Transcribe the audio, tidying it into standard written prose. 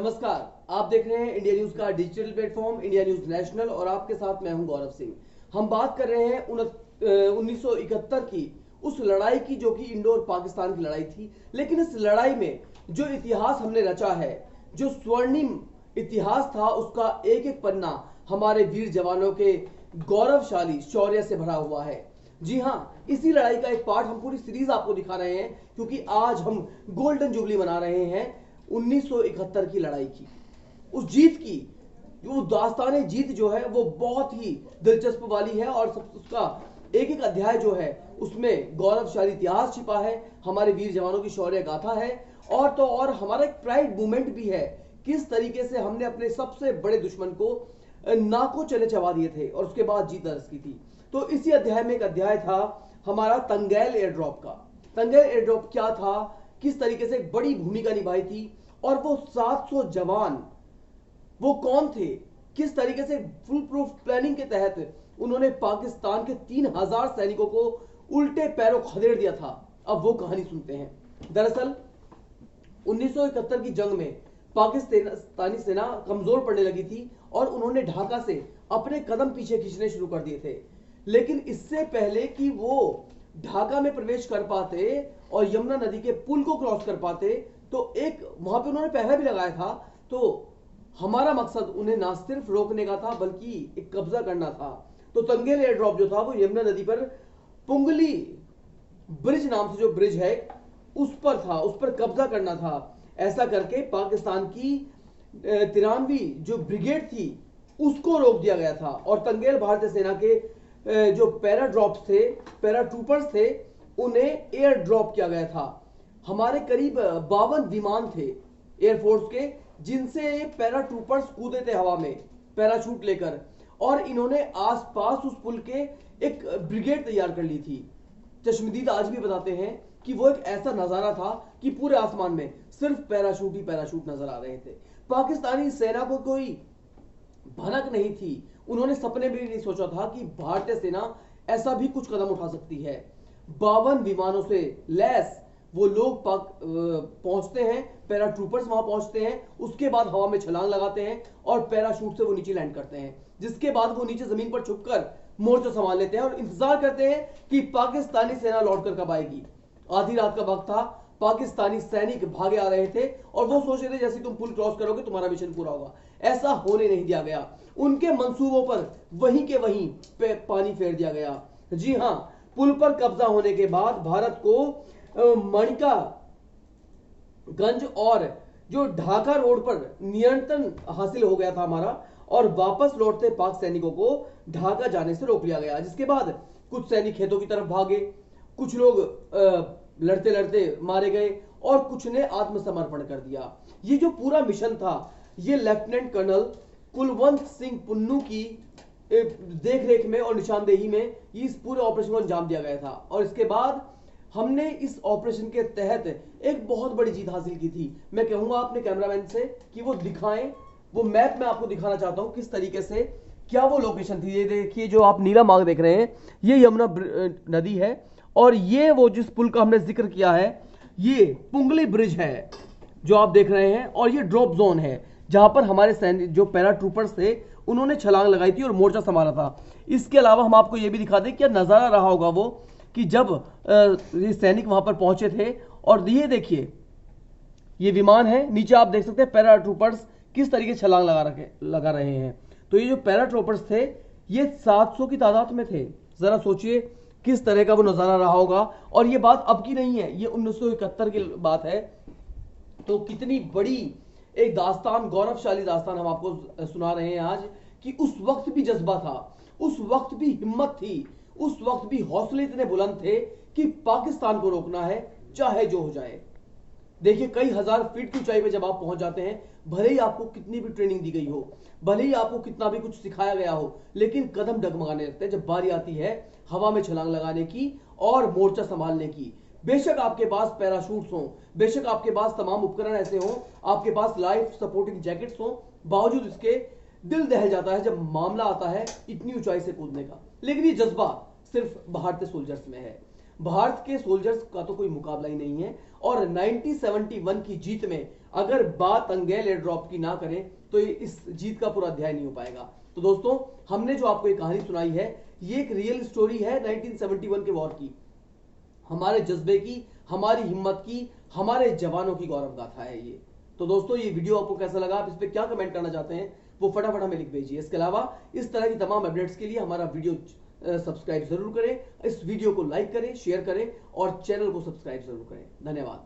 नमस्कार, आप देख रहे हैं इंडिया न्यूज का digital platform India news national और आपके साथ मैं हूं गौरव सिंह। हम बात कर रहे हैं 1971 की उस लड़ाई की जो कि इंडो और पाकिस्तान की लड़ाई थी। लेकिन इस लड़ाई में जो इतिहास हमने रचा है, जो स्वर्णिम इतिहास था, उसका एक एक पन्ना हमारे वीर जवानों के गौरवशाली शौर्य से भरा हुआ है। जी हाँ, इसी लड़ाई का एक पार्ट हम पूरी सीरीज आपको दिखा रहे हैं, क्योंकि आज हम गोल्डन जुबली मना रहे हैं 1971 की लड़ाई की, उस जीत की। वो दास्ताने जीत जो है वो बहुत ही दिलचस्प वाली है और उसका एक एक अध्याय जो है उसमें गौरवशाली इतिहास छिपा है, हमारे वीर जवानों की शौर्य गाथा है और तो और हमारा एक प्राइड मूवमेंट भी है। किस तरीके से हमने अपने सबसे बड़े दुश्मन को नाकों चले चबा दिए थे और उसके बाद जीत दर्ज की थी। तो इसी अध्याय में एक अध्याय था हमारा तंगैल एयर ड्रॉप का। तंगैल एयर ड्रॉप क्या था, किस तरीके से एक बड़ी भूमिका निभाई थी और वो 700 जवान वो कौन थे, किस तरीके से फुल प्रूफ प्लानिंग के तहत उन्होंने पाकिस्तान के 3000 सैनिकों को उल्टे पैरों खदेड़ दिया था। अब वो कहानी सुनते हैं। दरअसल 1971 की जंग में पाकिस्तानी सेना कमजोर पड़ने लगी थी और उन्होंने ढाका से अपने कदम पीछे खींचने शुरू कर दिए थे। लेकिन इससे पहले कि वो ढाका में प्रवेश कर पाते और यमुना नदी के पुल को क्रॉस कर पाते, तो एक वहां पे उन्होंने पहरा भी लगाया था। तो हमारा मकसद उन्हें ना सिर्फ रोकने का था बल्कि एक कब्जा करना था। तो तंगेल एयर ड्रॉप जो था वो यमुना नदी पर पुंगली ब्रिज नाम से जो ब्रिज है उस पर था, उस पर कब्जा करना था। ऐसा करके पाकिस्तान की 93वीं जो ब्रिगेड थी उसको रोक दिया गया था और तंगेल भारतीय सेना के जो पैरा ड्रॉप्स थे, पैरा ट्रूपर्स थे, उन्हें एयर ड्रॉप किया गया था। हमारे करीब 52 विमान थे एयरफोर्स के, जिनसे पैरा ट्रूपर्स कूदे थे हवा में पैराशूट लेकर और इन्होंने आसपास उस पुल के एक ब्रिगेड तैयार कर ली थी। चश्मदीद आज भी बताते हैं कि वो एक ऐसा नजारा था कि पूरे आसमान में सिर्फ पैराशूट ही पैराशूट नजर आ रहे थे। पाकिस्तानी सेना को कोई भनक नहीं थी, उन्होंने सपने में भी नहीं सोचा था कि भारतीय सेना ऐसा भी कुछ कदम उठा सकती है। 52 विमानों से लैस वो लोग पहुंचते हैं, पैरा ट्रूपर्स वहां पहुंचते हैं, उसके बाद हवा में छलांग लगाते हैं और पैराशूट से वो नीचे लैंड करते हैं, जिसके बाद वो नीचे जमीन पर छुपकर मोर्चा संभाल लेते हैं और इंतजार करते हैं कि पाकिस्तानी सेना लौटकर कब आएगी। आधी रात का वक्त था, पाकिस्तानी सैनिक भागे आ रहे थे और वो सोच रहे थे जैसे तुम पुल क्रॉस करोगे तुम्हारा मिशन पूरा होगा। ऐसा होने नहीं दिया गया, उनके मंसूबों पर वहीं के वहीं पानी फेर दिया गया। जी हां, पुल पर कब्जा होने के बाद भारत को मणिका गंज और जो ढाका रोड पर नियंत्रण हासिल हो गया था हमारा और वापस लौटते पाक सैनिकों को ढाका जाने से रोक लिया गया। जिसके बाद कुछ सैनिक खेतों की तरफ भागे, कुछ लोग लड़ते लड़ते मारे गए और कुछ ने आत्मसमर्पण कर दिया। ये जो पूरा मिशन था ये लेफ्टिनेंट कर्नल कुलवंत सिंह पुन्नू की देखरेख में और निशानदेही में इस पूरे ऑपरेशन को अंजाम दिया गया था और इसके बाद हमने इस ऑपरेशन के तहत एक बहुत बड़ी जीत हासिल की थी। मैं कहूंगा अपने कैमरामैन से कि वो दिखाएं, वो मैप में आपको दिखाना चाहता हूं किस तरीके से क्या वो लोकेशन थी। ये देखिए, जो आप नीला मार्ग देख रहे हैं ये यमुना नदी है और ये वो जिस पुल का हमने जिक्र किया है ये पुंगली ब्रिज है जो आप देख रहे हैं और ये ड्रॉप जोन है जहां पर हमारे सैनिक जो पैरा ट्रूपर्स थे उन्होंने छलांग लगाई थी और मोर्चा संभाला था। इसके अलावा हम आपको यह भी दिखा दें क्या नजारा रहा होगा वो कि जब ये सैनिक वहां पर पहुंचे थे और ये देखिए ये विमान है, नीचे आप देख सकते हैं पैरा ट्रूपर्स किस तरीके से छलांग लगा रहे हैं। तो ये जो पैरा ट्रूपर्स थे ये 700 की तादाद में थे। जरा सोचिए किस तरह का वो नजारा रहा होगा और ये बात अब की नहीं है, ये 1971 की बात है। तो कितनी बड़ी एक दास्तान, गौरवशाली दास्तान हम आपको सुना रहे हैं आज कि उस वक्त भी जज्बा था, उस वक्त भी हिम्मत थी, उस वक्त भी हौसले इतने बुलंद थे कि पाकिस्तान को रोकना है चाहे जो हो जाए। देखिए कई हजार फीट की ऊंचाई पे जब आप पहुंच जाते हैं, भले ही आपको कितनी भी ट्रेनिंग दी गई हो, भले ही आपको कितना भी कुछ सिखाया गया हो, लेकिन कदम डगमगाने लगते हैं जब बारी आती है हवा में छलांग लगाने की और मोर्चा संभालने की। बेशक आपके पास पैराशूट्स हो, बेशक आपके पास तमाम उपकरण ऐसे हो, आपके पास लाइफ सपोर्टिंग जैकेट्स हो, बावजूद इसके दिल दहल जाता है जब मामला आता है इतनी ऊंचाई से कूदने का। लेकिन ये जज्बा सिर्फ भारतीय सोल्जर्स में है, भारत के सोल्जर्स का तो कोई मुकाबला ही नहीं है। और 1971 की जीत में अगर बात अंगेल एयर ड्रॉप की ना करें तो इस जीत का पूरा अध्याय नहीं हो पाएगा। तो दोस्तों, हमने जो आपको एक कहानी सुनाई है, ये एक रियल स्टोरी है 1971 के वॉर की, हमारे जज्बे की, हमारी हिम्मत की, हमारे जवानों की गौरव गाथा है ये। तो दोस्तों, ये वीडियो आपको कैसा लगा, आप इस पे क्या कमेंट करना चाहते हैं वो फटाफट हमें लिख भेजिए। इसके अलावा इस तरह की तमाम अपडेट्स के लिए हमारा वीडियो सब्सक्राइब जरूर करें, इस वीडियो को लाइक करें, शेयर करें और चैनल को सब्सक्राइब जरूर करें। धन्यवाद।